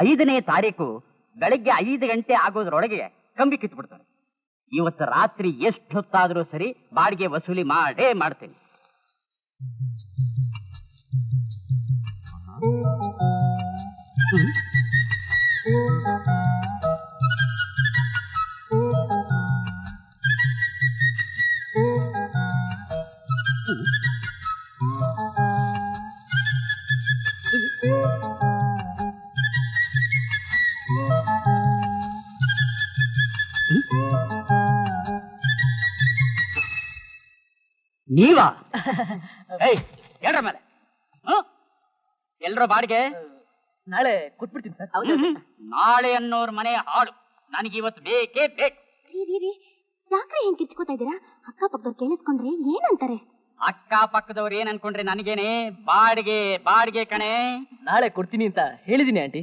5ನೇ ತಾರೀಕು ಬೆಳಗ್ಗೆ 5 ಗಂಟೆ ಆಗೋದ್ರೊಳಗೆ ಕಂಬಿ ಕಿತ್ಬಿಡ್ತಾರೆ. ಇವತ್ತು ರಾತ್ರಿ ಎಷ್ಟು ಹೊತ್ತಾದ್ರೂ ಸರಿ ಬಾಡಿಗೆ ವಸೂಲಿ ಮಾಡೇ ಮಾಡ್ತೀನಿ. ನೀವಾ? ಹೇಳ್ರ ಮೇಲೆ ಎಲ್ರ ಬಾಡಿಗೆ ನಾಳೆ ಕೊಟ್ಬಿಡ್ತೀನಿ ಸರ್. ನಾಳೆ ಅನ್ನೋರ್ ಮನೆ ಹಾಳು ನನಗಿವತ್ತು ಬೇಕೇ ಬೇಕು. ಯಾಕ್ರೆ ಏನ್ ಕಿರ್ಚ್ಕೋತಾ ಇದ್ದೀರಾ? ಅಕ್ಕಪಕ್ಕದವ್ರು ಕೇಳಿಸ್ಕೊಂಡ್ರೆ ಏನಂತಾರೆ? ಅಕ್ಕ ಪಕ್ಕದವ್ರು ಏನ್ ಅನ್ಕೊಂಡ್ರೆ ನನಗೇನೆ ಬಾಡಿಗೆ ಬಾಡಿಗೆ ಕಣೆ. ನಾಳೆ ಕೊಡ್ತೀನಿ ಅಂತ ಹೇಳಿದೀನಿ ಆಂಟಿ.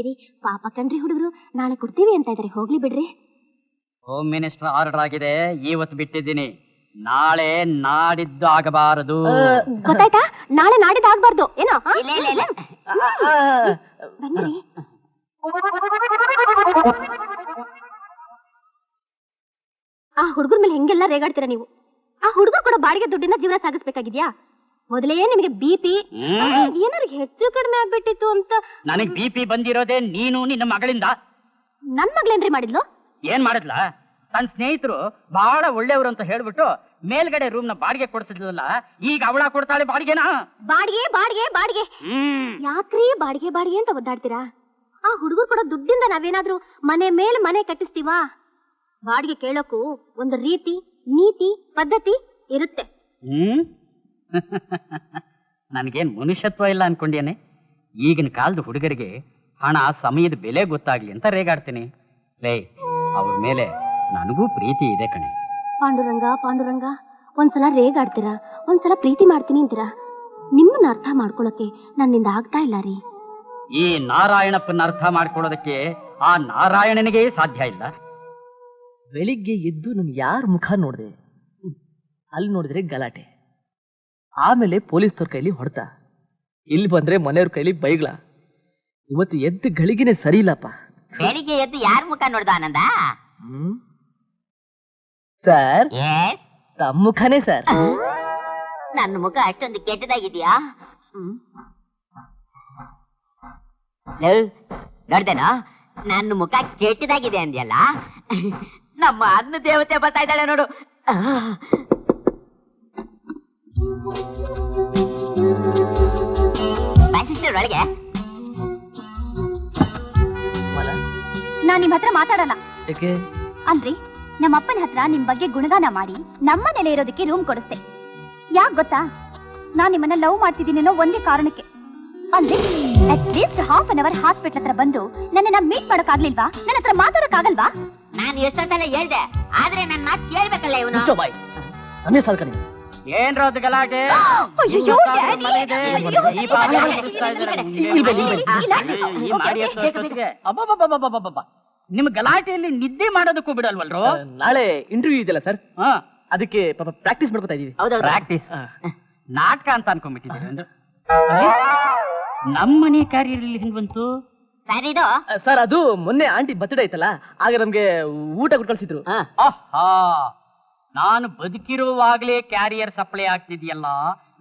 ರೀ ಪಾಪ ಕಣ್ರಿ ಹುಡುಗರು, ನಾಳೆ ಕೊಡ್ತೀವಿ ಅಂತ ಇದಾರೆ, ಹೋಗ್ಲಿ ಬಿಡ್ರಿ. ಹೋಮ್ ಮಿನಿಸ್ಟರ್ ಆರ್ಡರ್ ಆಗಿದೆ, ಇವತ್ತು ಬಿಟ್ಟಿದ್ದೀನಿ. ನಾಳೆ ನಾಡಿದ್ದು ಆಗಬಾರದು. ಗೊತ್ತಾಯ್ತಾ? ನಾಳೆ ನಾಡಿದ್ದು ಆಗ್ಬಾರ್ದು ಏನೋ. ಬನ್ನಿ. ಆ ಹುಡುಗರ ಮೇಲೆ ಹೆಂಗೆಲ್ಲ ರೇಗಾಡ್ತೀರಾ ನೀವು? ಆ ಹುಡುಗರು ಕೂಡ ಬಾಡಿಗೆ ದುಡ್ಡಿಂದ ಜೀವನ ಸಾಗಿಸ್ಬೇಕಾಗಿದ್ಯಾ? ಮೊದಲೇ ನಿಮಗೆ ಬಿಪಿ ಏನಾರು ಹೆಚ್ಚು ಕಡಿಮೆ ಆಗ್ಬಿಟ್ಟಿತ್ತು ಅಂತ. ನನಗ್ ಬಿಪಿ ಬಂದಿರೋದೇ ನೀನು ನಿನ್ನ ಮಗಳಿಂದ. ನನ್ ಮಗಳೇನ್ರಿ ಮಾಡಿದ್ಲು? ಏನ್ ಮಾಡಿದ್ಲ? ತನ್ನ ಸ್ನೇಹಿತರು ಬಹಳ ಒಳ್ಳೆಯವರು ಅಂತ ಹೇಳ್ಬಿಟ್ಟು ಮೇಲ್ಗಡೆ ರೂಮ್ ನ ಬಾಡಿಗೆ ಕೊಡ್ತಿದ್ಲಲ್ಲ, ಈಗ ಅವಳ ಕೊಡ್ತಾಳೆ ಬಾಡಿಗೆನಾ? ಬಾಡಿಗೆ ಬಾಡಿಗೆ ಬಾಡಿಗೆ ಯಾಕ್ರಿ ಬಾಡಿಗೆ ಬಾಡಿಗೆ ಅಂತ ಒದ್ದಾಡ್ತೀರಾ? ಆ ಹುಡುಗರು ಕೂಡ ದುಡ್ಡಿಂದ ನಾವೇನಾದ್ರೂ ಮನೆ ಮೇಲೆ ಮನೆ ಕಟ್ಟಿಸ್ತೀವಾ? ಬಾಡಿಗೆ ಕೇಳೋಕು ಒಂದು ರೀತಿ ನೀತಿ ಪದ್ಧತಿ ಇರುತ್ತೆ. ನನ್ಗೇನ್ ಮನುಷ್ಯತ್ವ ಇಲ್ಲ ಅನ್ಕೊಂಡೇನೆ. ಈಗಿನ ಕಾಲದ ಹುಡುಗರಿಗೆ ಹಣ ಸಮಯದ ಬೆಲೆ ಗೊತ್ತಾಗ್ಲಿ ಅಂತ ರೇಗಾಡ್ತೀನಿ. ಲೇ, ಅವ್ರ ಮೇಲೆ ನನಗೂ ಪ್ರೀತಿ ಇದೆ ಕಣೆ. ಪಾಂಡುರಂಗ ಪಾಂಡುರಂಗ, ಒಂದ್ಸಲ ರೇಗಾಡ್ತೀರಾ, ಒಂದ್ಸಲ ಪ್ರೀತಿ ಮಾಡ್ತೀನಿ ಅಂತೀರಾ. ನಿಮ್ಮನ್ನ ಅರ್ಥ ಮಾಡ್ಕೊಳಕ್ಕೆ ನನ್ನಿಂದ ಆಗ್ತಾ ಇಲ್ಲ ರೀ. ಈ ನಾರಾಯಣಪ್ಪನ ಅರ್ಥ ಮಾಡ್ಕೊಳ್ಳೋದಕ್ಕೆ ಆ ನಾರಾಯಣನಿಗೆ ಸಾಧ್ಯ ಇಲ್ಲ. ಬೆಳಿಗ್ಗೆ ಎದ್ದು ನಾನು ಯಾರ ಮುಖ ನೋಡಿದೆ, ಅಲ್ಲಿ ನೋಡಿದ್ರೆ ಗಲಾಟೆ, ಆಮೇಲೆ ಪೊಲೀಸ್ನವ್ರ ಕೈಲಿ ಹೊಡೆತ, ಇಲ್ಲಿ ಬಂದ್ರೆ ಮನೆಯವ್ರ ಕೈಲಿ ಬೈಗ್ಳ. ಇವತ್ತು ಎದ್ದು ಗಳಿಗೆನೆ ಸರಿ ಇಲ್ಲಪ್ಪ. ಬೆಳಿಗ್ಗೆ ಎದ್ದು ಯಾರ ಮುಖ ನೋಡ್ದ ಆನಂದ? ಸರ್, ತಮ್ಮ ಮುಖನೇ ಸರ್. ನನ್ನ ಮುಖ ಅಷ್ಟೊಂದು ಕೆಟ್ಟದಾಗಿದ್ಯಾ? ನೋಡ್ದೇನೋ ನನ್ನ ಮುಖ ಕೆಟ್ಟದಾಗಿದೆ ಅಂದ್ಯಲ್ಲ. ನಮ್ಮ ಅನ್ನ ದೇವತೆ ಬರ್ತಾ ಇದ್ದಾಳೆ ನೋಡು. ಸಿಸ್ಟರ್ ಒಳಗೆ. ನಾನ್ ನಿಮ್ ಹತ್ರ ಮಾತಾಡಲ್ಲ. ಯಾಕೆ? ಅಂದ್ರಿ ನಮ್ಮಪ್ಪನ ಹತ್ರ ನಿಮ್ ಬಗ್ಗೆ ಗುಣಗಾನ ಮಾಡಿ ನಮ್ಮ ನೆಲೆ ಇರೋದಕ್ಕೆ ರೂಮ್ ಕೊಡಿಸ್ತೆ. ಯಾಕ್ ಗೊತ್ತಾ? ನಾನ್ ನಿಮ್ಮನ್ನ ಲವ್ ಮಾಡ್ತಿದ್ದೀನಿ ಅನ್ನೋ ಒಂದೇ ಕಾರಣಕ್ಕೆ. ಅಂದ್ರೆ at least half an hour hospital ಹತ್ರ ಬಂದು ನನ್ನನ್ನ ಮೀಟ್ ಮಾಡಕ್ ಆಗ್ಲಿಲ್ವಾ? ನನ್ನ ಹತ್ರ ಮಾತಾಡಕ್ ಆಗಲ್ವಾ? ನಾನು ಎಷ್ಟೊಂದ್ಸಲ ಹೇಳ್ದೆ, ಆದ್ರೆ ನನ್ ಮಾತು ಕೇಳ್ಬೇಕಲ್ಲ ಇವನು. ಏನ್ರೋದು ಗಲಾಟೆ? ನಿಮ್ ಗಲಾಟೆಯಲ್ಲಿ ನಿದ್ದೆ ಮಾಡೋದಕ್ಕೂ ಬಿಡಲ್ವಲ್ರು? ನಾಳೆ ಇಂಟರ್ವ್ಯೂ ಇದೆಯಲ್ಲ ಸರ್, ಅದಕ್ಕೆ ಪಾಪ ಪ್ರಾಕ್ಟೀಸ್ ಮಾಡ್ಕೊತಾ ಇದೀವಿ. ಪ್ರಾಕ್ಟೀಸ್ ನಾಟಕ ಅಂತ ಅನ್ಕೊಂಡ್ಬಿಟ್ಟಿದ್ದೀರಿ ಅಂದ್ರೆ. ನಮ್ಮನೆ ಕಾರ್ಯದಲ್ಲಿ ಹೆಂಗ್ ಬಂತು ಸರ್? ಅದು ಮೊನ್ನೆ ಆಂಟಿ ಬರ್ತ್ಡೇ ಐತಲ್ಲ, ಆಗ ನಮ್ಗೆ ಊಟ ಕೊಟ್ಟು ಕಳ್ಸಿದ್ರು. ನಾನು ಬದುಕಿರುವಾಗ್ಲೇ ಕ್ಯಾರಿಯರ್ ಸಪ್ಲೈ ಆಗ್ತಿದ್ಯಲ್ಲ,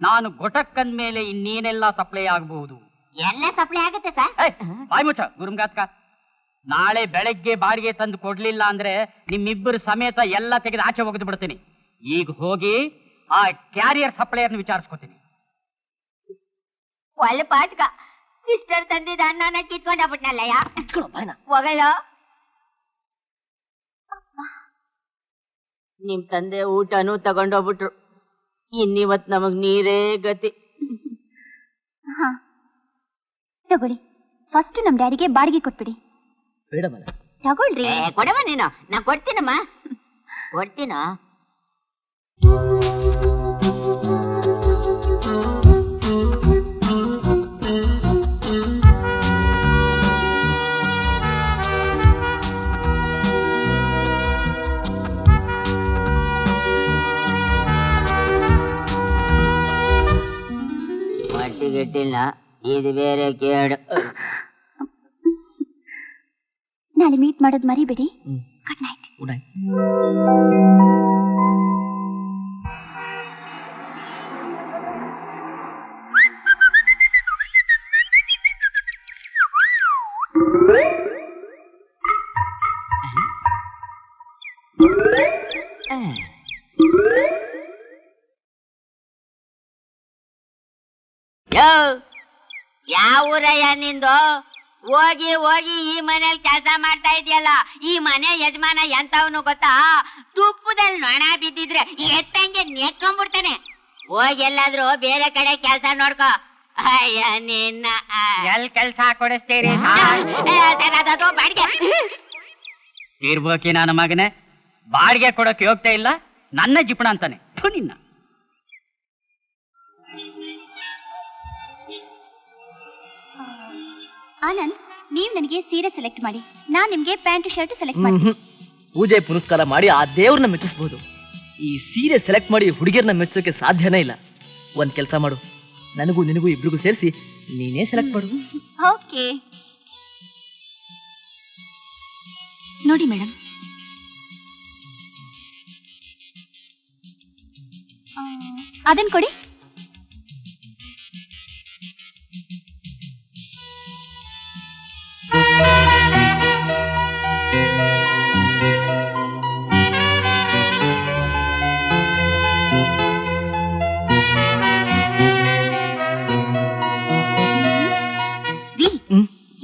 ನಾನು ಗೊಟಕ್ಕಂದ ಮೇಲೆ ಇನ್ನೇನೆಲ್ಲ ಸಪ್ಲೈ ಆಗಬಹುದು. ಎಲ್ಲ ಸಪ್ಲೈ ಆಗುತ್ತೆ ಸರ್. ಬಾಯ್ ಮುಚ್ಚ ಗುರುಮ್ಗಾತ್ಕ. ನಾಳೆ ಬೆಳಗ್ಗೆ ಬಾಡಿಗೆ ತಂದು ಕೊಡ್ಲಿಲ್ಲ ಅಂದ್ರೆ ನಿಮ್ಮಿಬ್ಬರು ಸಮೇತ ಎಲ್ಲ ತೆಗೆದು ಆಚೆ ಹೋಗದು ಬಿಡ್ತೀನಿ. ಈಗ ಹೋಗಿ ಆ ಕ್ಯಾರಿಯರ್ ಸಪ್ಲೈಯರ್ನ ವಿಚಾರಿಸ್ಕೊತೀನಿ. ಒಳ್ಳೆ ಪಾಟ್ಕ ಸಿಸ್ಟರ್ ತಂದಿದ್ದ ಅನ್ನನ ಕಿತ್ಕೊಂಡಾಗ್ಬಿಟ್ನಲ್ಲಯ್ಯ. ಹೋಗಲ್ಲ. ನಿಮ್ ತಂದೆ ಊಟನೂ ತಗೊಂಡೋಗ್ಬಿಟ್ರು. ಇನ್ನಿವತ್ ನಮಗ್ ನೀರೇ ಗತಿ. ತಗೊಳ್ಳಿ, ಫಸ್ಟ್ ನಮ್ ಡ್ಯಾಡಿಗೆ ಬಾಡಿಗೆ ಕೊಟ್ಬಿಡಿ. ಬೇಡ ತಗೊಳ್ರಿ. ಕೊಡವ ನೀನು? ನಾ ಕೊಡ್ತೀನಮ್ಮ, ಕೊಡ್ತೀನ. ಮಟ್ಟಿಗೆಟ್ಟಿಲ್ಲ, ಇದು ಬೇರೆ ಕೇಡು. ನಾಳೆ ಮೀಟ್ ಮಾಡೋದು ಮರಿಬೇಡಿ. Hmm. Good night. Good night. ಯಾವ ಊರಯ್ಯ ನಿಂದು? ಹೋಗಿ ಹೋಗಿ ಈ ಮನೇಲಿ ಕೆಲಸ ಮಾಡ್ತಾ ಇದೆಯಲ್ಲ, ಈ ಮನೆ ಯಜಮಾನ ಎಂತವನು ಗೊತ್ತಾ? ತುಪ್ಪದಲ್ಲಿ ನೊಣ ಬಿದ್ದಿದ್ರೆ ಎತ್ತಂಗೆ ನೆಕ್ಕೊಂಡ್ಬಿಡ್ತಾನೆ. ಹೋಗಿ ಎಲ್ಲಾದ್ರೂ ಬೇರೆ ಕಡೆ ಕೆಲಸ ನೋಡ್ಕೋ. ಅಯ್ಯ ನಿನ್ನ ಎಲ್ ಕೆಲ್ಸ ಕೊಡಿಸ್ತೀರಿ? ಬಾಡಿಗೆ ತೀರ್ಬೋಕಿ ನನ್ನ ಮಗನೇ, ಬಾಡಿಗೆ ಕೊಡೋಕೆ ಹೋಗ್ತಾ ಇಲ್ಲ, ನನ್ನ ಜಿಪಣ ಅಂತಾನೆ. ಥು ನಿನ್ನ. ಆನಂದ್, ನೀವ್ ನನಗೆ ಸೀರೆ ಸೆಲೆಕ್ಟ್ ಮಾಡಿ, ನಾನ್ ನಿಮ್ಗೆ ಪ್ಯಾಂಟ್ ಶರ್ಟ್ ಸೆಲೆಕ್ಟ್ ಮಾಡಿ. ಪೂಜೆ ಪುನಸ್ಕಾರ ಮಾಡಿ ಆ ದೇವ್ರನ್ನ ಮೆಚ್ಚಿಸ್ಬೋದು. ಈ ಸೀರೆ ಸೆಲೆಕ್ಟ್ ಮಾಡಿ ಹುಡುಗಿಯರ್ನ ಮೆಚ್ಚೋಕೆ ಸಾಧ್ಯನೇ ಇಲ್ಲ. ಒಂದ್ ಕೆಲಸ ಮಾಡು, ನನಗೂ ನಿನಗೂ ಇಬ್ರಿಗೂ ಸೇರಿಸಿ ನೀನೇ ಸೆಲೆಕ್ಟ್ ಮಾಡು. ಓಕೆ. ನೋಡಿ ಮೇಡಮ್, ಅದನ್ ಕೊಡಿ.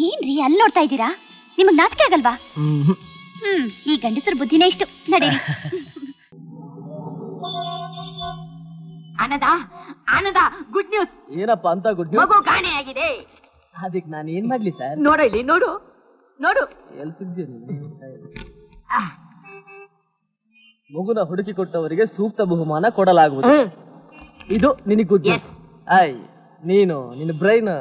ಏನ್ರಿ ಅಲ್ಲಿ ನೋಡ್ತಾ ಇದ್ದೀರಾ? ನಿಮಗ್ ನಾಚಿಕೆ ಆಗಲ್ವಾ? ಈ ಗಂಡಸರ ಬುದ್ಧಿನೇ ಇಷ್ಟು. ನಡೀರಿ. ಆನಂದ, ಆನಂದ, ಗುಡ್ ನ್ಯೂಸ್. ಏನಪ್ಪ ಅಂತ ಗುಡ್ ಮಗು ಕಾಣೆ ಆಗಿದೆ. ಅದಕ್ಕೆ ನಾನು ಏನ್ ಮಾಡ್ಲಿ ಸರ್? ನೋಡು ಇಲ್ಲಿ, ನೋಡು ನೋಡು. ಮಗುನ ಹುಡುಕಿ ಕೊಟ್ಟವರಿಗೆ ಸೂಕ್ತ ಬಹುಮಾನ ಕೊಡಲಾಗುವುದು. ಇದು ನಿನಗೆ ಗುಡ್ ನ್ಯೂಸ್. ನೀನು ನಿನ್ನ ಬ್ರೈನ್,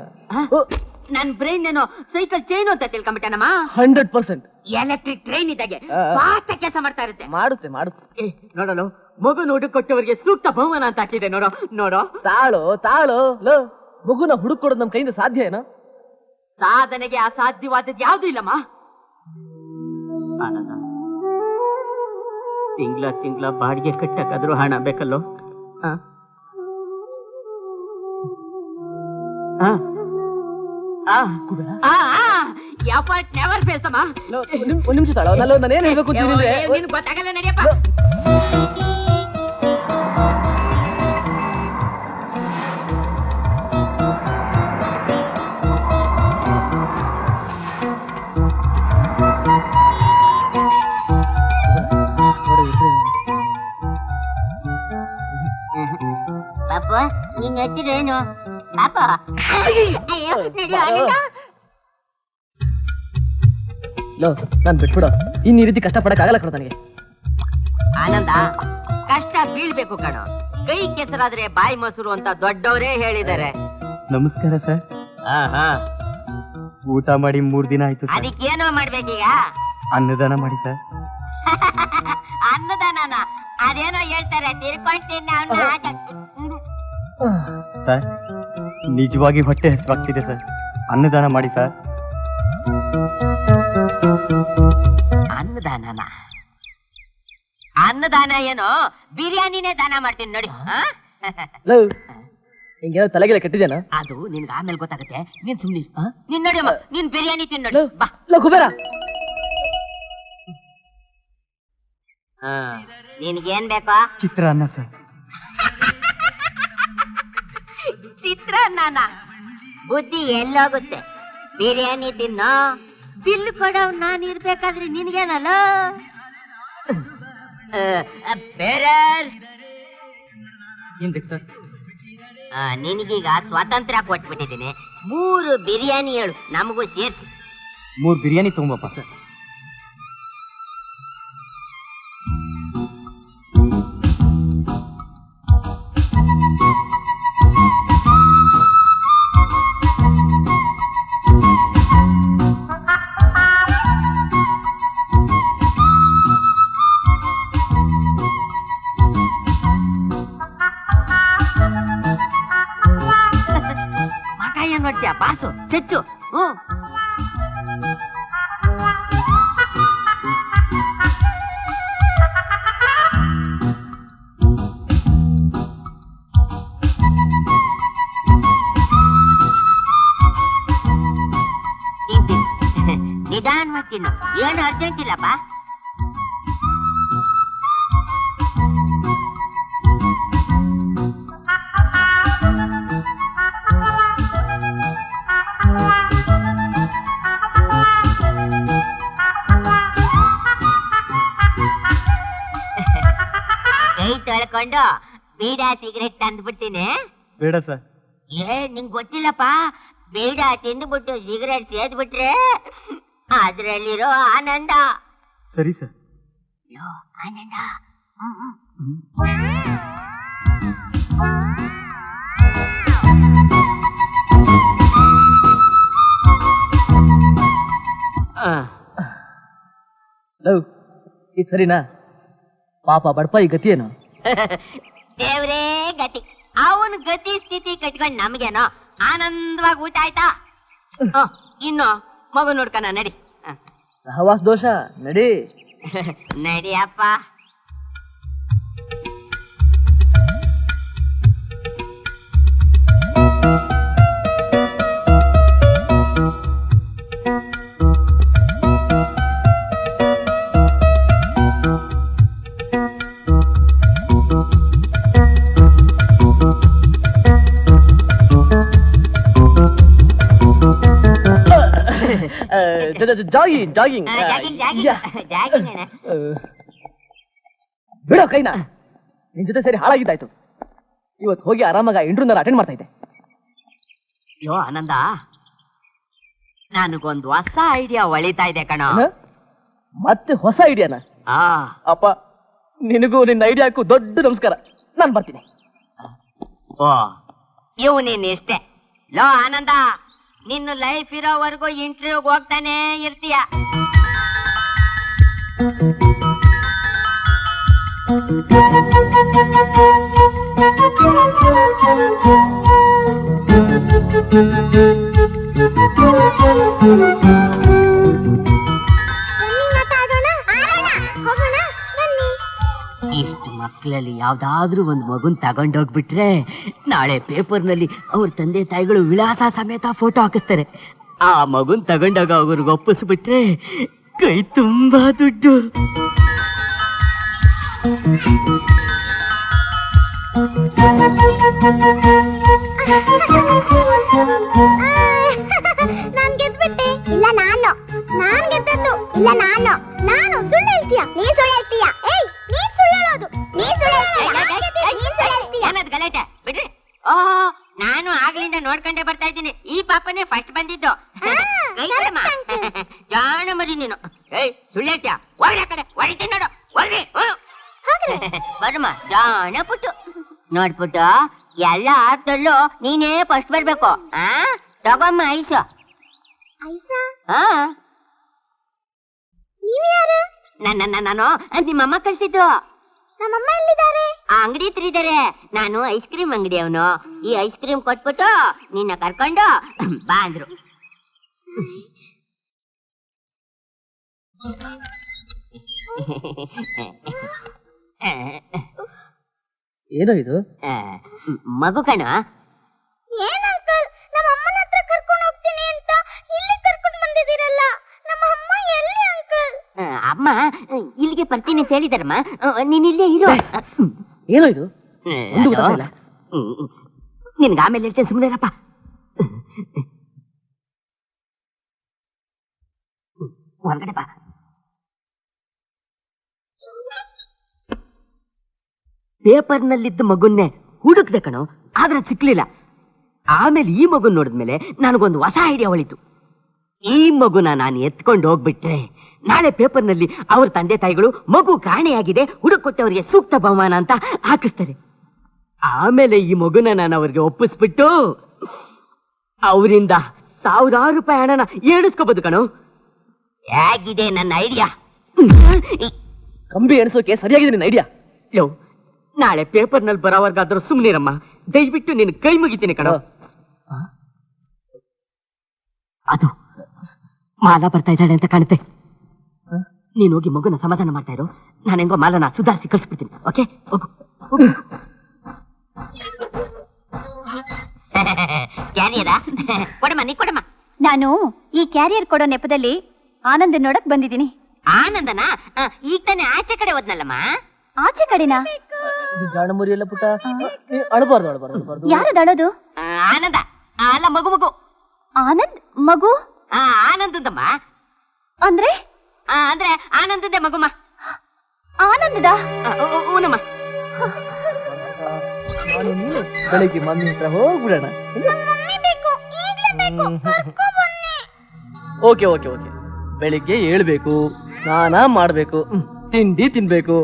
ನನ್ ಬ್ರೈನ್ ಏನೋ ಸೈಕಲ್ ಚೈನ್ ಅಂತ ತಿಳ್ಕೊಂಬಿಟ್ಟನಮ್ಮ. 100% ಎಲೆಕ್ಟ್ರಿಕ್ ಟ್ರೈನ್ ಇದ್ದಾಗೆ ಫಾಸ್ಟ್ ಕೆಲಸ ಮಾಡ್ತಾ ಇರುತ್ತೆ. ಮಾಡುತ್ತೆ ಮಾಡುತ್ತೆ. ನೋಡಲು ಮಗು ಹುಡುಕ್ ಕೊಟ್ಟವರಿಗೆ ಸೂಕ್ತ ಬಹುಮಾನ ಅಂತ ಹಾಕಿದೆ. ನೋಡೋ ನೋಡೋ. ತಾಳು ತಾಳು. ಲೋ, ಮಗುನ ಹುಡುಕ್ ಕೊಡೋದು ನಮ್ ಕೈಯಿಂದ ಸಾಧ್ಯ ಏನೋ? ಸಾಧನೆಗೆ ಅಸಾಧ್ಯವಾದದ್ದು ಯಾವ್ದು ಇಲ್ಲಮ್ಮ. ತಿಂಗಳ ಬಾಡಿಗೆ ಕಟ್ಟಕ್ಕಾದ್ರೂ ಹಣ ಬೇಕಲ್ಲೋ? ಎಫರ್ಟ್ ನೆವರ್ ಫೇಲ್ಸ್ ಅಮ್ಮ. ಒಂದ್ ನಿಮಿಷ ತಾಳು, ನಾನೇನ್ ಹೇಳ್ಬೇಕು ಅಂತಿದ್ರೆ ಗೊತ್ತಾಗಲ್ಲ, ನಡಿಯಪ್ಪ. ಪಾಪ, ನಿನ್ನ ಹೆಸರೇನು? ಪಾಪ, ನಾನ್ ಬಿಟ್ಬಿಡ. ಇನ್ ಈ ರೀತಿ ಕಷ್ಟ ಪಡಕ್ ಆಗಲ್ಲ ಕಣ ನನಗೆ. ಆನಂದ, ಕಷ್ಟ ಬೀಳ್ಬೇಕು ಕಣೋ. ಕೈ ಕೆಸರಾದ್ರೆ ಬಾಯಿ ಮೊಸರು ಅಂತ ದೊಡ್ಡವರೇ ಹೇಳಿದ್ದಾರೆ. ನಮಸ್ಕಾರ ಸರ್. ಊಟ ಮಾಡಿ 3 ದಿನ ಆಯ್ತು ಸರ್. ಅದಕ್ಕೇನೋ ಮಾಡ್ಬೇಕೀಗ? ಅನ್ನದಾನ ಮಾಡಿ ಸರ್. ಅನ್ನದಾನ? ಅದೇನೋ ಹೇಳ್ತಾರೆ, ತಿರ್ಕೊಂತೀನಿ ಸರ್. ನಿಜವಾಗಿ ಹೊಟ್ಟೆ ಹಸಿವಾಗ್ತಿದೆ ಸರ್, ಅನ್ನದಾನ ಮಾಡಿ ಸರ್. ಅನ್ನದಾನ? ಅನ್ನದಾನ ಏನೋ, ಬಿರಿಯಾನಿನೇ ದಾನ ಮಾಡ್ತೀನಿ ನೋಡಿ. ಹಿಂಗೇನೋ ತಲೆಗೆಲ್ಲ ಕೆಟ್ಟಿದೇನ? ಅದು ನಿನ್ಗೆ ಆಮೇಲೆ ಗೊತ್ತಾಗುತ್ತೆ. ನೀನ್ ಸುಮ್ನೆ ನೀನ್ ನಡಿಯಮ್ಮ, ನೀನ್ ಬಿರಿಯಾನಿ ತಿನ್ನಡಿ ಬಾ. ಕುಬೇರ, ನಿನ್ಗೇನ್ ಬೇಕೋ? ಚಿತ್ರಾನ್ನ ಸರ್. ಚಿತ್ರಾನ್ನ? ಬುದ್ಧಿ ಎಲ್ಲೋಗುತ್ತೆ? ಬಿರಿಯಾನಿ ತಿನ್ನೋ. ಬಿಲ್ ಕೊಡವ್ ನಾನು ಇರ್ಬೇಕಾದ್ರೆ ನಿನ್ಗೇನಲ್ಲ? ಬೇರೆ ಏನ್ ಬೇಕು ಸರ್? ನಿನಗೀಗ ಸ್ವಾತಂತ್ರ್ಯ ಕೊಟ್ಬಿಟ್ಟಿದ್ದೀನಿ. 3 ಬಿರಿಯಾನಿ ಹೇಳು, ನಮಗೂ ಸೇರ್ಸಿ. 3 ಬಿರಿಯಾನಿ ತಗೊಂಬಪ್ಪ ಸರ್. ಮಗ ಏನ್ ಮಾಡ್ತೀಯ? ಬಾಸು ಚೆಚ್ಚು. ನಿಧಾನವಾಗಿ ತಿನ್ನು, ಏನು ಅರ್ಜೆಂಟ್ ಇಲ್ಲಪ್ಪ. ಕೈ ತೊಳ್ಕೊಂಡು ಬೀಡ ಸಿಗರೇಟ್ ತಂದ್ಬಿಡ್ತೀನಿ. ಬೇಡ ಸರ್. ನಿಂಗ್ ಗೊತ್ತಿಲ್ಲಪ್ಪ, ಬೀಡ ತಿಂದ್ಬಿಟ್ಟು ಸಿಗರೇಟ್ ಸೇದ್ಬಿಟ್ರೆ ಅದ್ರಲ್ಲಿರೋ ಆನಂದ. ಸರಿ ಸರ್. ಆನಂದ. ಲವ್ ಇದು ಸರಿನಾ? ಪಾಪ ಬಡಪ ಈ ಗತಿ ಏನು? ದೇವ್ರೇ ಗತಿ. ಅವನ್ ಗತಿ ಸ್ಥಿತಿ ಕಟ್ಕೊಂಡ್ ನಮ್ಗೇನೋ ಆನಂದವಾಗಿ ಊಟ ಆಯ್ತಾ? ಇನ್ನು ಮಗು ನೋಡ್ಕಣ, ನಡಿ. ಸಹವಾಸ ದೋಷ, ನಡಿ. ನಡಿಯಪ್ಪ. ಜಾಗಿಂಗ್ ಜಾಗಿಂಗ್ ಬಿಡೋ ಕೈನ. ನಿನ್ ಜೊತೆ ಸೇರಿ ಹಾಳಾಗಿದ್ದಾಯ್ತು. ಇವತ್ತು ಹೋಗಿ ಆರಾಮಾಗ ಇಂಟರ್ವ್ಯೂನ ಅಟೆಂಡ್ ಮಾಡ್ತಾ ಇದ್ದೆ. ಯೋ ಆನಂದ, ನನಗೊಂದು ಹೊಸ ಐಡಿಯಾ ಒಳಿತಾ ಇದೆ ಕಣ. ಮತ್ತೆ ಹೊಸ ಐಡಿಯಾನ? ಅಪ್ಪ, ನಿನಗೂ ನಿನ್ನ ಐಡಿಯಾಕ್ಕೂ ದೊಡ್ಡ ನಮಸ್ಕಾರ. ನಾನು ಬರ್ತೀನಿ. ಓ, ಇವು ನೀನ್ ಇಷ್ಟೇ. ಲೋ ಆನಂದ, ನಿನ್ನ ಲೈಫ್ ಇರೋವರೆಗೂ ಇಂಟರ್ವ್ಯೂಗೆ ಹೋಗ್ತಾನೆ ಇರ್ತೀಯ. ಇಷ್ಟು ಮಕ್ಕಳಲ್ಲಿ ಯಾವ್ದಾದ್ರೂ ಒಂದು ಮಗುನ್ ತಗೊಂಡೋಗ್ಬಿಟ್ರೆ ನಾಳೆ ಪೇಪರ್ನಲ್ಲಿ ಅವ್ರ ತಂದೆ ತಾಯಿಗಳು ವಿಳಾಸ ಸಮೇತ ಫೋಟೋ ಹಾಕಿಸ್ತಾರೆ. ಆ ಮಗುನ್ ತಗೊಂಡಾಗ ಅವ್ರಿಗೆ ಒಪ್ಪಿಸ್ಬಿಟ್ರೆ ಕೈ ತುಂಬಾ ದುಡ್ಡು. ನಾನ್ ಗೆದ್ಬಿಟ್ಟೆ. ಇಲ್ಲ ನಾನು. ನಾನ್ ಗೆದ್ದದ್ದು. ಇಲ್ಲ ನಾನು. ನಾನು ಸುಳ್ಳು ಹೇಳ್ತೀಯ, ನೀನ್ ಸುಳ್ಳು ಹೇಳ್ತೀಯ. ಏಯ್, ನೀನ್ ಸುಳ್ಳು ಹೇಳೋದು. ನೀನ್ ಸುಳ್ಳು ಹೇಳ್ತೀಯ. ಏನದ್ ಗಲಾಟೆ ಬಿಡ್ರಿ. ಓ, ನಾನು ಆಗ್ಲಿಂದ ನೋಡ್ಕೊಂಡೆ ಬರ್ತಾ ಇದ್ದೀನಿ. ಈ ಪಾಪನೇ ಫಸ್ಟ್ ಬಂದಿದ್ದು. ಜಾಣ ಮರಿ ನೀನು. ಏಯ್, ಸುಳ್ಳು ಹೇಳ್ತೀಯ? ಒಳ್ಳೆ ಕಡೆ ಹೊಡಿತೀನಿ ನೋಡು. ಒಳ್ಳೆ ಬರಮ್ಮ, ಜಾಣ ಪುಟ್ಟು. ನೋಡ್ಬಿಟ್ಟು ಎಲ್ಲ ಆಟದಲ್ಲೂ ನೀನೇ ಫಸ್ಟ್ ಬರ್ಬೇಕು. ತಗೊಮ್ಮ ಐಸು. ನಾನು ನಿಮ್ಮಮ್ಮ ಕಳ್ಸಿದ್ದು. ನಮ್ಮಮ್ಮ ಎಲ್ಲಿದ್ದಾರೆ? ಆ ಅಂಗಡಿ ಹತ್ರ ಇದಾರೆ. ನಾನು ಐಸ್ ಕ್ರೀಮ್ ಅಂಗಡಿ ಅವನು. ಈ ಐಸ್ ಕ್ರೀಮ್ ಕೊಟ್ಬಿಟ್ಟು ನಿನ್ನ ಕರ್ಕೊಂಡು ಬಾ ಅಂದ್ರು. ಏನೋ ಇದು? ಮಗು ಕಣ. ಏನ್ ಅಂಕಲ್, ನಮ್ಮ ಅಮ್ಮನ ಹತ್ರ ಕರ್ಕೊಂಡು ಹೋಗ್ತೀನಿ ಅಂತ ಇಲ್ಲಿ ಕರ್ಕೊಂಡು ಬಂದಿದ್ದೀರಲ್ಲ. ನಮ್ಮ ಅಮ್ಮ ಎಲ್ಲಿ ಅಂಕಲ್? ಅಮ್ಮ ಇಲ್ಲಿಗೆ ಬರ್ತೀನಿ ಅಂತ ಹೇಳಿದಾರಮ್ಮ. ನೀನ್ ಇಲ್ಲೇ ಇರು. ಏನೋ ಇದು? ಒಂದು ಗೊತ್ತಾಗ್ತಿಲ್ಲ. ನಿನ್ಗೆ ಆಮೇಲೆ ಹೇಳ್ತೇನೆ, ಸುಮ್ಮನೆ ಇರಪ್ಪ. ಹೊರಗಡೆ ಬಾ. ಪೇಪರ್ನಲ್ಲಿದ್ದ ಮಗುನ್ನೇ ಹುಡುಕ್ದೆ ಕಣೋ, ಆದ್ರೆ ಸಿಕ್ಲಿಲ್ಲ. ಆಮೇಲೆ ಈ ಮಗುನ್ ನೋಡಿದ್ಮೇಲೆ ನನಗೊಂದು ಹೊಸ ಐಡಿಯಾ ಹೊಳಿತು. ಈ ಮಗುನ ನಾನು ಎತ್ಕೊಂಡು ಹೋಗ್ಬಿಟ್ರೆ ನಾಳೆ ಪೇಪರ್ನಲ್ಲಿ ಅವ್ರ ತಂದೆ ತಾಯಿಗಳು ಮಗು ಕಾಣೆಯಾಗಿದೆ, ಹುಡುಕೊಟ್ಟವರಿಗೆ ಸೂಕ್ತ ಬಹುಮಾನ ಅಂತ ಹಾಕಿಸ್ತಾರೆ. ಆಮೇಲೆ ಈ ಮಗುನ ನಾನು ಅವ್ರಿಗೆ ಒಪ್ಪಿಸ್ಬಿಟ್ಟು ಅವರಿಂದ ₹1000 ಹಣನ ಏಣಿಸ್ಕೋಬಹುದು ಕಣೋ. ಹೇಗಿದೆ ನನ್ನ ಐಡಿಯಾ? ಕಂಬಿ ಎಣಿಸೋಕೆ ಸರಿಯಾಗಿದೆ ನಿನ್ನ ಐಡಿಯಾ. ಲೋ, ನಾಳೆ ಪೇಪರ್ನಲ್ಲಿ ಬರೋವರ್ಗಾದ್ರೂ ಸುಮ್ನಿರಮ್ಮ, ದಯವಿಟ್ಟು ನಿನ್ ಕೈ ಮುಗಿತೀನಿ ಕಣೋ. ಅದು ಮಾಲಾ ಬರ್ತಾ ಇದ್ದಾಳೆ ಅಂತ ಕಾಣುತ್ತೆ. ನೀನು ಹೋಗಿ ಮಗುನ ಸಮಾಧಾನ ಮಾಡ್ತಾ ಇರು. ನಾನು ಹೆಂಗೋ ಮಾಲನ ಸುಧಾರಿಸಿ ಕಳಿಸ್ಬಿಡ್ತೀನಿ. ಓಕೆ, ಹೋಗು. ಕ್ಯಾರಿಯರ ಕೊಡಮ್ಮ, ನೀ ಕೊಡಮ್ಮ. ನಾನು ಈ ಕ್ಯಾರಿಯರ್ ಕೊಡೋ ನೆಪದಲ್ಲಿ ಆನಂದ್ ನೋಡಕ್ ಬಂದಿದ್ದೀನಿ. ಆನಂದನ ಈಗ ತಾನೇ ಆಚೆ ಕಡೆ ಹೋದ್ನಲ್ಲಮ್ಮ. ಆಚೆ ಕಡೆನಾ? ಜಾಣ ಮುರಿ ಎಲ್ಲ ಪುಟ್ಟ, ಅಳಬಾರ್ದು. ಯಾರದು ಅಳೋದು? ಆನಂದ ಅಲ್ಲ, ಮಗು. ಆನಂದ್ ಮಗು? ಆನಂದಮ್ಮ. ಅಂದ್ರೆ ಅಂದ್ರೆ ಆನಂದದ ಮಗುಮ್ಮ. ಆನಂದದ? ಊನಮ್ಮ. ನಾನು ನೀನು ಬೆಳಿಗ್ಗೆ ಮಮ್ಮಿ ಹತ್ರ ಹೋಗ್ಬಿಡೋಣ. Okay okay okay. ಬೆಳಿಗ್ಗೆ ಹೇಳ್ಬೇಕು, ಸ್ನಾನ ಮಾಡ್ಬೇಕು, ತಿಂಡಿ ತಿನ್ಬೇಕು,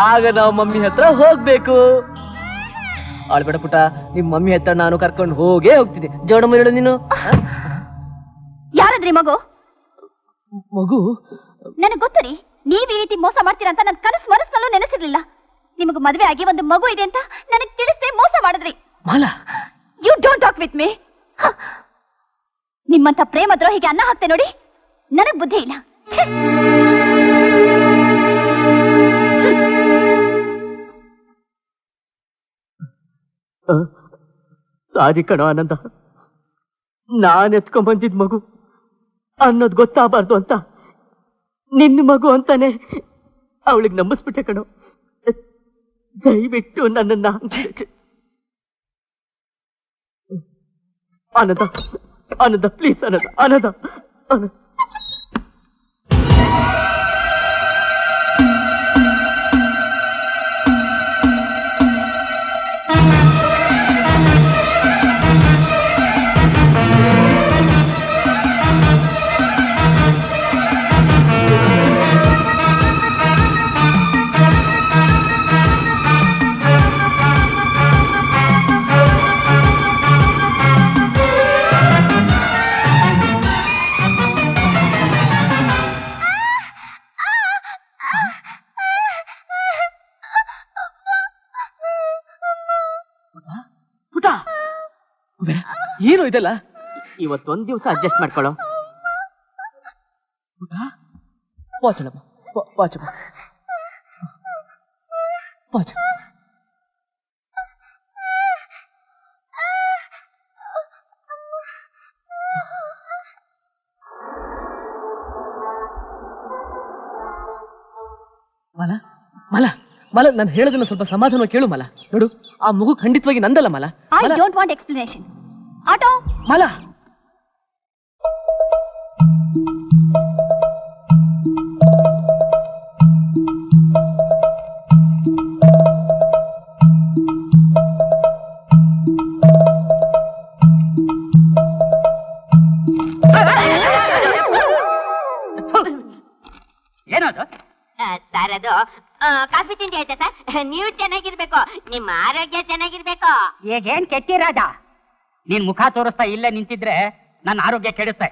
ಆಗ ನಾವು ಮಮ್ಮಿ ಹತ್ರ ಹೋಗ್ಬೇಕು. ಆಳ್ಬೇಡ ಪುಟ್ಟ, ನಿಮ್ ಮಮ್ಮಿ ಹತ್ರ ನಾನು ಕರ್ಕೊಂಡು ಹೋಗೇ ಹೋಗ್ತೀನಿ. ಜೋಡ ಮುರಿಡು ನೀನು. ಯಾರದ್ರಿ ಮಗು? ಮಗು ನನಗ್ ಗೊತ್ತು ರೀ, ನೀವ್ ಈ ರೀತಿ ಮೋಸ ಮಾಡ್ತೀರಾ ಅಂತ ನನ್ ಮನಸ್ಸಲ್ಲೂ ನೆನೆಸಿರ್ಲಿಲ್ಲ. ನಿಮಗ್ ಮದ್ವೆ ಆಗಿ ಒಂದು ಮಗು ಇದೆ ಅಂತ ನನಗ್ ತಿಳಿಸದೆ ಮೋಸ ಮಾಡಿದ್ರಿ. Mala, you don't talk with me. ನಿಮ್ಮಂತ ಪ್ರೇಮ ದ್ರೋಹಿಗೆ ಅನ್ನ ಹಾಕ್ತೆ ನೋಡಿ, ನನಗ್ ಬುದ್ಧಿ ಇಲ್ಲ. ಛೆ! ಸಾರಿ ಕಣೋ ಆನಂದ, ನಾನ್ ಎತ್ಕೊಂಡ್ ಬಂದಿದ್ ಮಗು ಅನ್ನೋದು ಗೊತ್ತಾಗಬಾರ್ದು ಅಂತ ನಿನ್ನ ಮಗು ಅಂತಾನೆ ಅವಳಿಗೆ ನಂಬಿಸ್ಬಿಟ್ಟೆ ಕಣೋ. ದಯವಿಟ್ಟು ನನ್ನನ್ನ ಆನಂದ ಆನಂದ ಪ್ಲೀಸ್ ಆನಂದ ಆನಂದ ಆನಂದ. ಏನು ಇದೆಲ್ಲ? ಇವತ್ತೊಂದ್ ದಿವಸ ಅಡ್ಜಸ್ಟ್ ಮಾಡ್ಕೊಳ್ಳೋ. ವಾಚಳಮ್ಮ, ವಾಚಮ್ಮ, ವಾಚ. ಮಲ ಮಲ ಮಲ, ನಾನು ಹೇಳೋದನ್ನ ಸ್ವಲ್ಪ ಸಮಾಧಾನ ಕೇಳು ಮಲ. ನೋಡು, ಆ ಮಗು ಖಂಡಿತವಾಗಿ ನಂದಲ್ಲ ಮಲ. I don't want explanation. Auto ಮಲ, ಏನದು? ಸರ್, ಅದು ಕಾಫಿ ತಿಂಡಿ ಆಯ್ತಾ ಸರ್? ನೀವು ಚೆನ್ನಾಗಿರ್ಬೇಕು, ನಿಮ್ಮ ಆರೋಗ್ಯ ಚೆನ್ನಾಗಿರ್ಬೇಕು. ಈಗೇನ್ ಕೆಟ್ಟಿರಾಜ, ನೀನ್ ಮುಖ ತೋರಿಸ್ತಾ ಇಲ್ಲೇ ನಿಂತಿದ್ರೆ ನನ್ನ ಆರೋಗ್ಯ ಕೆಡುತ್ತೆ.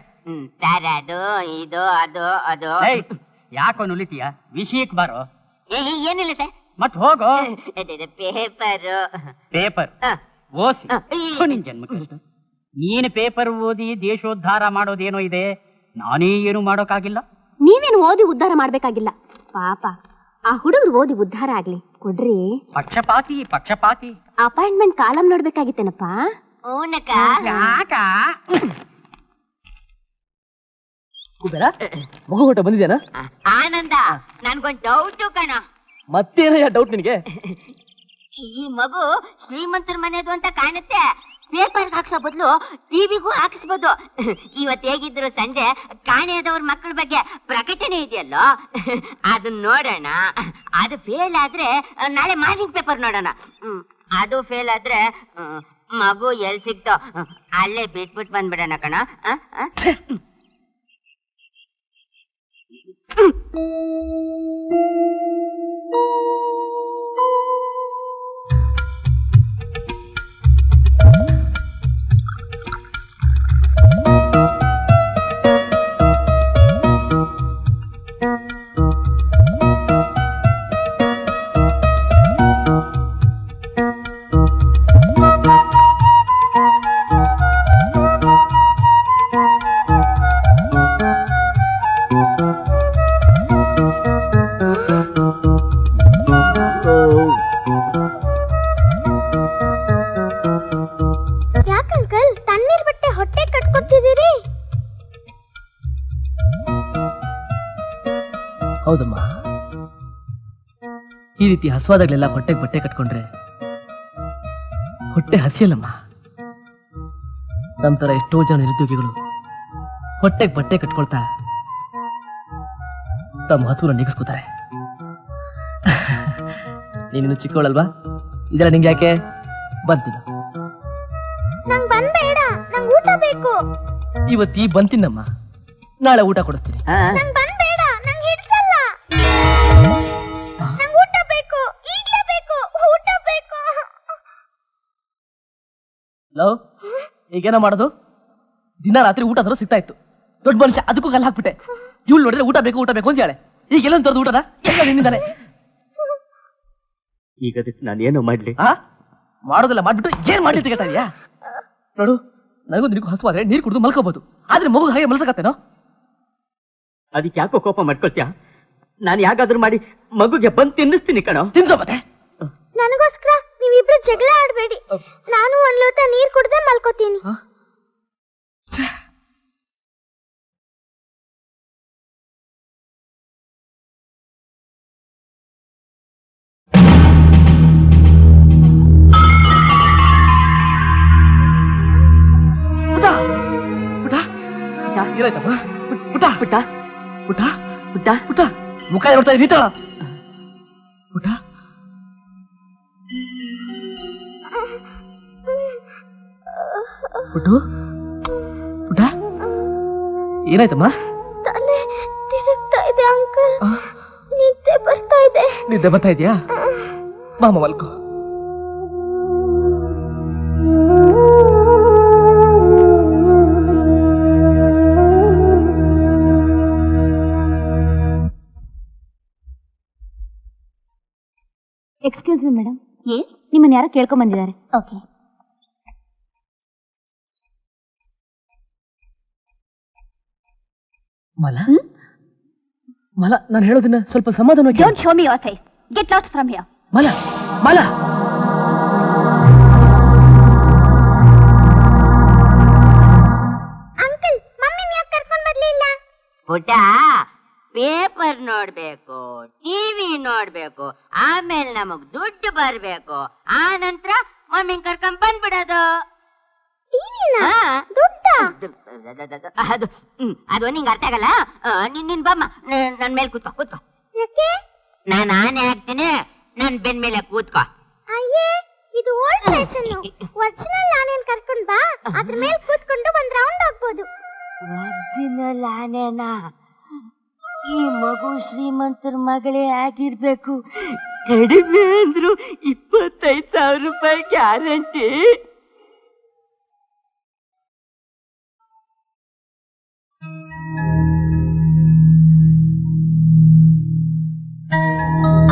ಸರ್, ಅದು ಇದು ಅದು ಅದು ಯಾಕೋ ನುಲಿತೀಯ? ವಿಷಯಕ್ಕೆ ಬಾರೋ. ಏನಿಲ್ಲ ಸರ್. ಮತ್ ಹೋಗೋ. ಪೇಪರ್ ಪೇಪರ್ ಓಸಿ ನಿನ್ ಜನ್ಮಕ್ಕೆ. ನೀನ್ ಪೇಪರ್ ಓದಿ ದೇಶೋದ್ಧಾರ ಮಾಡೋದೇನೋ ಇದೆ, ನಾನೇ ಏನು ಮಾಡೋಕ್ಕಾಗಿಲ್ಲ. ನೀವೇನು ಓದಿ ಉದ್ಧಾರ ಮಾಡ್ಬೇಕಾಗಿಲ್ಲ. ಪಾಪ ಆ ಹುಡುಗರು ಓದಿ ಉದ್ಧಾರ ಆಗ್ಲಿ ಕೊಡ್ರಿ. ಪಕ್ಷಪಾತಿ ಪಕ್ಷಪಾತಿ. ಅಪಾಯಿಂಟ್ಮೆಂಟ್ ಕಾಲಂ ನೋಡ್ಬೇಕಾಗಿತ್ತೇನಪ್ಪ. ಊನಕ ಕುಬೇರ, ಮಗು ಊಟ ಬಂದಿದ್ಯಾನ? ಆನಂದ, ನನ್ಗೊಂದ್ ಡೌಟು ಕಣ. ಮತ್ತೇನಯ್ಯ ಡೌಟ್ ನಿನಗೆ? ಈ ಮಗು ಶ್ರೀಮಂತರ ಮನೆದು ಅಂತ ಕಾಣುತ್ತೆ. ಪೇಪರ್ ಹಾಕ್ಸೋ ಬದಲು ಟಿವಿಗೂ ಹಾಕಿಸ್ಬೋದು. ಇವತ್ತು ಹೇಗಿದ್ರು ಸಂಜೆ ಕಾಣೆಯಾದವ್ರ ಮಕ್ಕಳ ಬಗ್ಗೆ ಪ್ರಕಟಣೆ ಇದೆಯಲ್ಲೋ, ಅದನ್ನ ನೋಡೋಣ. ಅದು ಫೇಲ್ ಆದ್ರೆ ನಾಳೆ ಮಾರ್ನಿಂಗ್ ಪೇಪರ್ ನೋಡೋಣ. ಅದು ಫೇಲ್ ಆದ್ರೆ ಮಗು ಎಲ್ ಸಿಕ್ತೋ ಅಲ್ಲೇ ಬಿಟ್ಬಿಟ್ಟು ಬಂದ್ಬಿಡೋಣ ಕಣ. ಹೌದಮ್ಮ, ಈ ರೀತಿ ಹಸುವಾದಾಗ್ಲೆಲ್ಲ ಹೊಟ್ಟೆಗೆ ಬಟ್ಟೆ ಕಟ್ಕೊಂಡ್ರೆ ಹೊಟ್ಟೆ ಹಸಿಯಲ್ಲಮ್ಮ. ನಮ್ಮ ತರ ಎಷ್ಟೋ ಜನ ನಿರುದ್ಯೋಗಿಗಳು ಹೊಟ್ಟೆಗೆ ಬಟ್ಟೆ ಕಟ್ಕೊಳ್ತಾ ತಮ್ಮ ಹಸುನ ನಿಗಿಸ್ಕೋತಾರೆ. ನೀನಿನ್ನು ಚಿಕ್ಕವಳಲ್ವಾ, ಇದೆಲ್ಲ ನಿಂಗೆ ಯಾಕೆ? ಬಂತೀನಿ. ನಂಗ್ ಬಂದ್ಬೇಡ, ನಂಗ್ ಊಟ ಬೇಕು. ಇವತ್ತೀ ಬಂತೀನಮ್ಮ, ನಾಳೆ ಊಟ ಕೊಡಿಸ್ತೀನಿ. ನಂಗ್ ಬಂದ್ಬೇಡ, ನಂಗ್ ಹಿಡ್ಸಲ್ಲ. ನಂಗ್ ಊಟ ಬೇಕು, ಈಗ್ಲೇ ಬೇಕು, ಊಟ ಬೇಕು. ಲವ್, ಈಗೇನೋ ಮಾಡೋದು? ದಿನ ರಾತ್ರಿ ಊಟ ಆದ್ರೂ ಸಿಗ್ತಾ ಇತ್ತು. ದೊಡ್ಡ ಮನುಷ್ಯ, ಅದಕ್ಕೂ ಕಲ್ಲು ಹಾಕ್ಬಿಟ್ಟೆ. ಇವಳು ನೋಡಿದ್ರೆ ಊಟ ಬೇಕು ಊಟ ಬೇಕು ಅಂತ ಹೇಳೆ. ಈಗ ಎಲ್ಲ ತರದು ಊಟನ ಎಲ್ಲ ನಿನ್ನಿಂದಾನೆ. ಈಗ ಅದಕ್ಕೆ ನಾನು ಏನೋ ಮಾಡ್ಲಿ? ಮಾಡೋದೆಲ್ಲ ಮಾಡ್ಬಿಟ್ಟು ಏನ್ ಮಾಡ್ಲಿ ತೆಗಿತಾ ಇದೀಯಾ? ನೋಡು, ನನಗೂ ನಿನಗೂ ಹಸುವಾದ್ರೆ ನೀರು ಕುಡಿದು ಮಲ್ಕೋಬಹುದು, ಆದ್ರೆ ಮಗು ಹಾಗೆ ಮಲ್ಸಕತ್ತೇನೋ? ಅದಕ್ಕೆ ಯಾಕೋ ಕೋಪ ಮಾಡ್ಕೊಳ್ತೀಯ? ನಾನು ಯಾಕಾದ್ರೂ ಮಾಡಿ ಮಗುಗೆ ಬಂದು ತಿನ್ನಿಸ್ತೀನಿ ಕಣೋ. ತಿನ್ಸೋ ಮತ್ತೆ. ನನಗೋಸ್ಕರ ನೀವಿಬ್ರು ಜಗಳ ಆಡ್ಬೇಡಿ. ನಾನು ಒಂದ್ ಲೋಟ ನೀರ್ ಕುಡ್ದೆ ಮಲ್ಕೋತೀನಿ. ಏನಾಯ್ತಮ್ಮ? ಪುಟ್ಟ ಪುಟ್ಟ ಪುಟ್ಟ ಪುಟ್ಟ ಪುಟ್ಟ ಮುಖ ನೋಡ್ತಾ ಇದೀತ ಪುಟ್ಟ. ಪುಟ್ಟು ಪುಟ್ಟ ಏನಾಯ್ತಮ್ಮ? ತಲೆ ತಿರುಗ್ತಾ ಇದೆ ಅಂಕಲ್. ನಿದ್ದೆ ಬರ್ತಾ ಇದೆ. ನಿದ್ದೆ ಬರ್ತಾ ಇದೆಯಾ? ಮಾಮ ಮಲ್ಕೋ. Excuse me madam. ಎಸ್, ನಿಮ್ಮನ್ನ ಯಾರೋ ಕೇಳ್ಕೊಂಡ್ ಬಂದಿದ್ದಾರೆ. ಓಕೆ. ಮಲ ಮಲ, ನಾನು ಹೇಳೋದನ್ನ ಸ್ವಲ್ಪ ಸಮಾಧಾನ. Don't show me your face. Get lost from here. ಮಲ ಮಲ. ಅಂಕಲ್, ಮಮ್ಮಿನ ಯಾಕೆ ಕರ್ಕೊಂಡ್ ಬರ್ಲಿಲ್ಲ? ಪುಟ್ಟ, ಪೇಪರ್ ನೋಡ್ಬೇಕು, ಟಿವಿ ನೋಡ್ಬೇಕು, ಆಮೇಲೆ ನಮಗ್ ದುಡ್ಡು ಬರ್ಬೇಕು, ಆ ನಂತರ ಮಮ್ಮಿಂಗ್ ಕರ್ಕೊಂಡ್ ಬಂದ್ಬಿಡೋದು. ಟಿವಿನಾ? ದುಡ್ಡ? ಅದು ನಿಂಗೆ ಅರ್ಥ ಆಗಲ್ಲ. ನಿನ್ ಬಮ್ಮ ನನ್ ಮೇಲೆ ಕೂತ್ಕೋ ಕೂತ್ಕೋ. ಯಾಕೆ? ನಾನು ಆನೆ ಆಗ್ತೀನಿ, ನನ್ ಬೆನ್ ಮೇಲೆ ಕೂತ್ಕೋ. ಅಯ್ಯೇ, ಇದು ಓಲ್ಡ್ ಫ್ಯಾಷನ್. ಒರಿಜಿನಲ್ ಆನೆನ್ ಕರ್ಕೊಂಡ್ ಬಾ, ಅದ್ರ ಮೇಲೆ ಕೂತ್ಕೊಂಡು ಒಂದ್ ರೌಂಡ್ ಹೋಗ್ಬೋದು. ಒರಿಜಿನಲ್ ಆನೆನಾ? ಈ ಮಗು ಶ್ರೀಮಂತರ ಮಗಳೇ ಆಗಿರ್ಬೇಕು. ಕಡಿಮೆ ಅಂದ್ರು 25,000 ರೂಪಾಯಿ ಗ್ಯಾರಂಟಿ.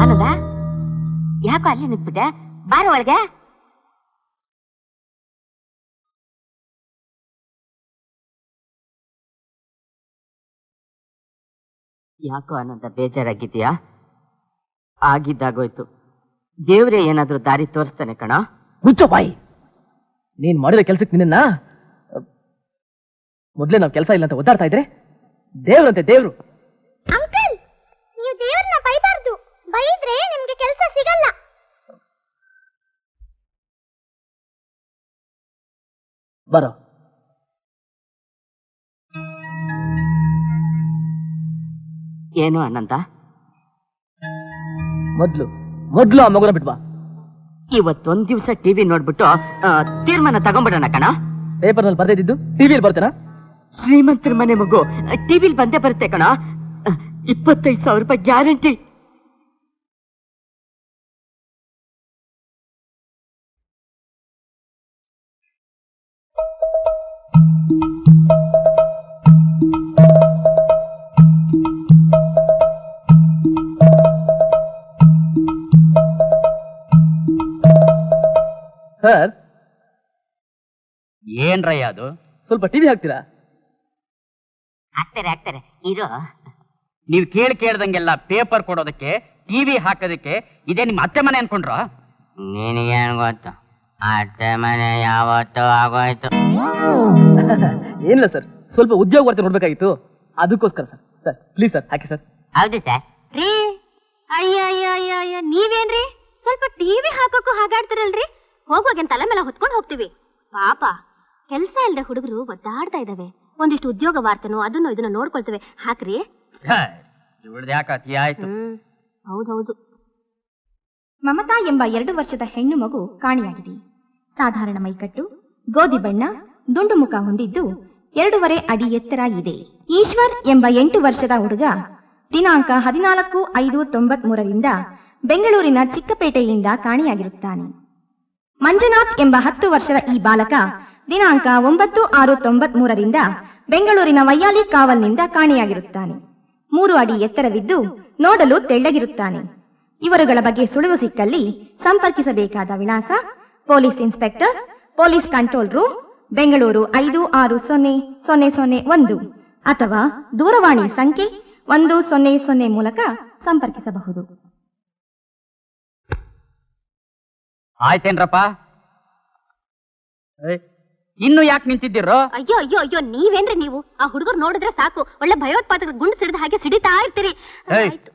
ಆನಂದ, ಯಾಕೋ ಅಲ್ಲಿ ನಿಂತ್ಬಿಟ್ಟೆ? ಬಾರ ಒಳಗೆ. ಯಾಕೋ ಆನಂದ ಬೇಜಾರಾಗಿದ್ಯಾ? ಆಗಿದ್ದಾಗೋಯ್ತು. ದೇವ್ರೇ ಏನಾದ್ರೂ ದಾರಿ ತೋರಿಸ್ತಾನೆ ಕಣ. ಮುಚ್ಚೋ ಬಾಯಿ. ನೀನ್ ಮಾಡಿರೋ ಕೆಲ್ಸಕ್ಕೆ ನಿನ್ನ ಮೊದ್ಲೇ ನಾವ್ ಕೆಲಸ ಇಲ್ಲ ಅಂತ ಒದ್ದಾಡ್ತಾ ಇದ್ರೆ ದೇವ್ರಂತೆ ದೇವ್ರು. ಅಂಕಲ್, ನೀವು ದೇವ್ರನ್ನ ಬೈಬಾರ್ದು. ಬೈದ್ರೆ ನಿಮ್ಗೆ ಕೆಲಸ ಸಿಗಲ್ಲ. ಬರೋ. ಏನು ಆನಂದ? ಮೊದ್ಲು ಆ ಮಗುನ ಬಿಟ್ಬಾ. ಇವತ್ತೊಂದ್ ದಿವ್ಸ ಟಿವಿ ನೋಡ್ಬಿಟ್ಟು ತೀರ್ಮಾನ ತಗೊಂಡ್ಬಿಡೋಣ ಕಣ. ಪೇಪರ್ ನಲ್ಲಿ ಬರ್ದಿದ್ದು ಟಿವಿಯಲ್ಲಿ ಬರ್ತೇನಾ? ಶ್ರೀಮಂತರ ಮನೆ ಮಗು ಟಿವಿಲ್ ಬಂದೇ ಬರುತ್ತೆ ಕಣ. 25,000 ರೂಪಾಯಿ ಗ್ಯಾರಂಟಿ. ಸರ್, ಏನ್ರಯ್ಯ ಅದು? ಸ್ವಲ್ಪ ಟಿವಿ ಹಾಕ್ತೀರಾ? ಹಾಕ್ತಾರೆ ಇರೋ. ನೀವ್ ಕೇಳ್ದಂಗೆಲ್ಲ ಪೇಪರ್ ಕೊಡೋದಕ್ಕೆ, ಟಿವಿ ಹಾಕೋದಕ್ಕೆ ಇದೇ ನಿಮ್ಮ ಅತ್ತೆ ಮನೆ ಅನ್ಕೊಂಡ್ರ? ನಿನಗೇನ್ ಗೊತ್ತು? ಅತ್ತೆ ಮನೆ ಯಾವತ್ತೂ ಆಗೋಯ್ತು. ಏನಿಲ್ಲ ಸರ್, ಸ್ವಲ್ಪ ಉದ್ಯೋಗ ವರ್ತೆ ನೋಡ್ಬೇಕಾಗಿತ್ತು, ಅದಕ್ಕೋಸ್ಕರ sir. Sir please sir, hockey sir. ಹೌದು ಸರ್, ರೀ ಅಯ್ಯ ಅಯ್ಯ ಅಯ್ಯ ಅಯ್ಯ ನೀವೇನ್ರಿ ಸ್ವಲ್ಪ ಟಿವಿ ಹಾಕೋಕು ಹಾಗಾಡ್ತಿರಲ್ರಿ? ಹೋಗುವಾಗ ತಲೆ ಮೇಲೆ ಹೊತ್ಕೊಂಡು ಹೋಗ್ತೀವಿ. ಪಾಪ ಕೆಲ್ಸ ಇಲ್ದೆ ಹುಡುಗರು ಒದ್ದಾಡ್ತಾ ಇದಾವೆ. ಒಂದಿಷ್ಟು ಉದ್ಯೋಗ ವಾರ್ತನೋ ಅದನ್ನು ಇದನ್ನ ನೋಡ್ಕೊಳ್ತೇವೆ. ಹಾಕ್ರಿ. ಇವಳ್ದು ಯಾಕೆ ಅತಿ ಆಯ್ತು? ಹೌದೌದು. ಮಮತಾ ಎಂಬ 2 ವರ್ಷದ ಹೆಣ್ಣು ಮಗು ಕಾಣೆಯಾಗಿದೆ. ಸಾಧಾರಣ ಮೈಕಟ್ಟು, ಗೋಧಿ ಬಣ್ಣ, ದುಂಡು ಮುಖ ಹೊಂದಿದ್ದು 2.5 ಅಡಿ ಎತ್ತರ ಇದೆ. ಈಶ್ವರ್ ಎಂಬ 8 ವರ್ಷದ ಹುಡುಗ ದಿನಾಂಕ 14/5/93ರಿಂದ ಬೆಂಗಳೂರಿನ ಚಿಕ್ಕಪೇಟೆಯಿಂದ ಕಾಣೆಯಾಗಿರುತ್ತಾನೆ. ಮಂಜುನಾಥ್ ಎಂಬ 10 ವರ್ಷದ ಈ ಬಾಲಕ ದಿನಾಂಕ 9/6/93ರಿಂದ ಬೆಂಗಳೂರಿನ ವೈಯಾಲಿ ಕಾವಲ್ನಿಂದ ಕಾಣೆಯಾಗಿರುತ್ತಾನೆ. 3 ಅಡಿ ಎತ್ತರವಿದ್ದು ನೋಡಲು ತೆಳ್ಳಗಿರುತ್ತಾನೆ. ಇವರುಗಳ ಬಗ್ಗೆ ಸುಳಿವು ಸಿಕ್ಕಲ್ಲಿ ಸಂಪರ್ಕಿಸಬೇಕಾದ ವಿಳಾಸ: police inspector, police control room, Bengaluru 560001 ಅಥವಾ ದೂರವಾಣಿ ಸಂಖ್ಯೆ 100 ಮೂಲಕ ಸಂಪರ್ಕಿಸಬಹುದು. ಆಯ್ತೇನ್ರಪ್ಪ? ಇನ್ನು ಯಾಕೆ ನಿಂತಿದ್ದೀರೋ? ಅಯ್ಯೋ ಅಯ್ಯೋ ಅಯ್ಯೋ ನೀವೇನ್ರಿ ನೀವು? ಆ ಹುಡುಗರು ನೋಡಿದ್ರೆ ಸಾಕು, ಒಳ್ಳೆ ಭಯೋತ್ಪಾದಕ ಗುಂಡು ಸಿಡಿದ ಹಾಗೆ ಸಿಡಿತಾ ಇರ್ತೀರಿ. ಏಯ್. ಆಯ್ತು.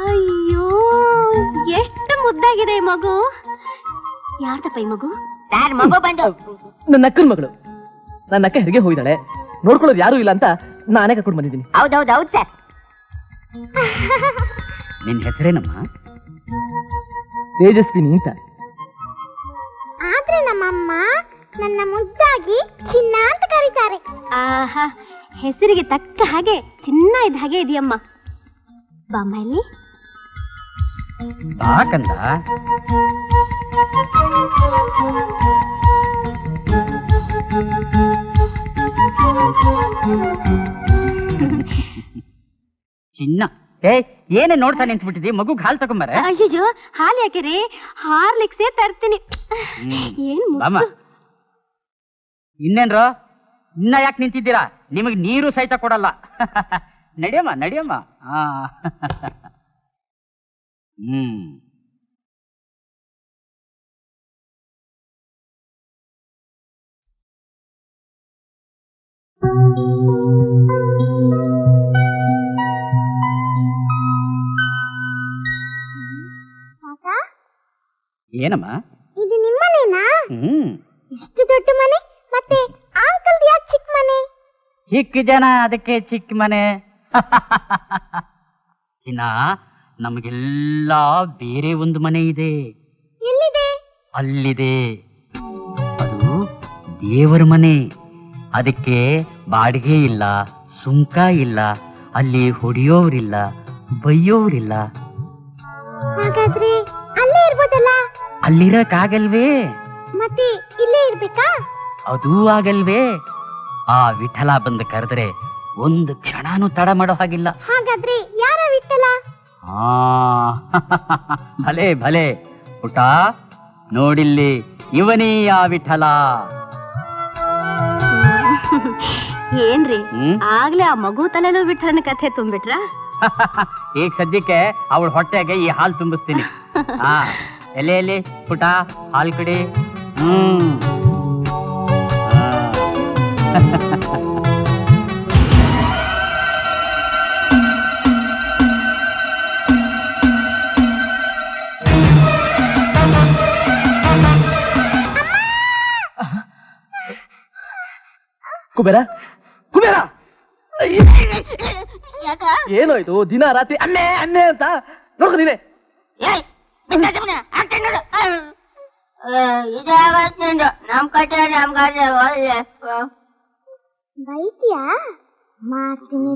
ಅಯ್ಯೋ ಎಷ್ಟು ಮುದ್ದಾಗಿದೆ ಈ ಮಗು. ಯಾರ್ದಪ್ಪ ಈ ಮಗು? ಸರ್ ಮಗು ಬಂದು ನನ್ನ ಅಕ್ಕನ ಮಗಳು. ನನ್ನ ಅಕ್ಕ ಹೆರಿಗೆ ಹೋಗಿದ್ದಾಳೆ, ನೋಡ್ಕೊಳ್ಳೋದು ಯಾರು ಇಲ್ಲ ಅಂತ ನಾನೇ ಕರ್ಕೊಂಡು ಬಂದಿದ್ದೀನಿ. ಹೌದೌದೌದು ಸರ್. ನಿನ್ ಹೆಸರೇನಮ್ಮ? ತೇಜಸ್ವಿನಿ ಅಂತ. ಆದ್ರೆ ನಮ್ಮಮ್ಮ ನನ್ನ ಮುದ್ದಾಗಿ ಚಿನ್ನ ಅಂತ ಕರೀತಾರೆ. ಆಹಾ, ಹೆಸರಿಗೆ ತಕ್ಕ ಹಾಗೆ ಚಿನ್ನ ಇದ್ದ ಹಾಗೆ ಇದೆಯಮ್ಮ. ಬಾಮಲ್ಲಿ ಬಾಕಂದ. ಚಿನ್ನ. ಏನೇ ನೋಡ್ತಾ ನಿಂತ್ಬಿಟ್ಟಿದಿ? ಮಗುಗ್ ಹಾಲು ತಗೊಂಬರ. ಅಯ್ಯೋ ಹಾಲು ಯಾಕೆ? ಹಾರ್ಲಿಕ್ಸೇ ತರ್ತೀನಿ. ಏನ್ ಬಾಮ. ಇನ್ನೇನ್ರೋ ಇನ್ನ ಯಾಕೆ ನಿಂತಿದ್ದೀರಾ? ನಿಮಗ್ ನೀರು ಸಹಿತ ಕೊಡಲ್ಲ. ನಡಿಯಮ್ಮ ನಡಿಯಮ್ಮ. ಏನಮ್ಮ ಇದು ನಿಮ್ಮನೇನಾ? ಎಷ್ಟು ದೊಡ್ಡ ಮನೆ, ಮತ್ತೆ ಅಂಕಲ್ ಯಾಕೆ ಚಿಕ್ಕ ಮನೆ? ಚಿಕ್ಕ ಜನ ಅದಕ್ಕೆ ಚಿಕ್ಕ ಮನೆ. ಇನ್ನ ನಮಗೆಲ್ಲ ಬೇರೆ ಒಂದು ಮನೆ ಇದೆ. ಎಲ್ಲಿದೆ? ಅಲ್ಲಿದೆ. ಅದು ದೇವರ ಮನೆ. ಅದಕ್ಕೆ ಬಾಡಿಗೆ ಇಲ್ಲ, ಸುಂಕ ಇಲ್ಲ, ಅಲ್ಲಿ ಹೊಡೆಯೋರಿಲ್ಲ, ಬೈಯೋರಿಲ್ಲ. ಹಾಗಾದ್ರೆ ಅಲ್ಲೇ ಇರ್ಬೋದಲ್ಲ? ಅಲ್ಲಿರಕ್ಕಾಗಲ್ವೇ? ಮತ್ತೆ ಇಲ್ಲೇ ಇರ್ಬೇಕಾ? ಅದೂ ಆಗಲ್ವೇ? ಆ ವಿಠಲ ಬಂದು ಕರೆದ್ರೆ ಒಂದು ಕ್ಷಣನೂ ತಡ ಮಾಡೋ ಹಾಗಿಲ್ಲ. ಹಾಗಾದ್ರೆ ಯಾರ ವಿಠಲ? ಭಲೆ ಭಲೆ ಪುಟ, ನೋಡಿಲ್ಲಿ, ಇವನೇ ಆ ವಿಠಲ. ಏನ್ರಿ ಆಗ್ಲೇ ಆ ಮಗು ತಲೆನೂ ವಿಠಲನ ಕಥೆ ತುಂಬಿಟ್ರ? ಈಗ ಸದ್ಯಕ್ಕೆ ಅವಳ ಹೊಟ್ಟೆಗೆ ಈ ಹಾಲು ತುಂಬಿಸ್ತೀನಿ. ಎಲೆ ಎಲೆ ಪುಟ, ಹಾಲು ಕಡೆ. ಕುಬೇರ, ಕುಬೇರ, ಏನೋ ಇದು ದಿನ ರಾತ್ರಿ ಅನ್ನೇ ಅನ್ನೇ ಅಂತ ನೋಡ್ಕೊ ನೀನೆ. ನಮ್ ಕತೆ ಬೈತಿಯಾ? ಮಾಡ್ತೀನಿ.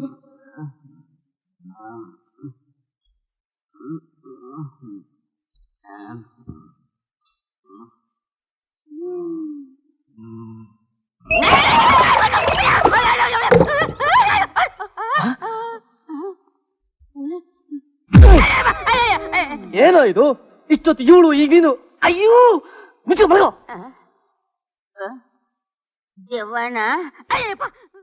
ಏನೋ ಇದು ಇಷ್ಟೊತ್ತು ಇವಳು ಈಗ ನೀನು. ಅಯ್ಯೋ ಮುಚ್ಚ ಮಲಗೋ. ದೇವಣ್ಣ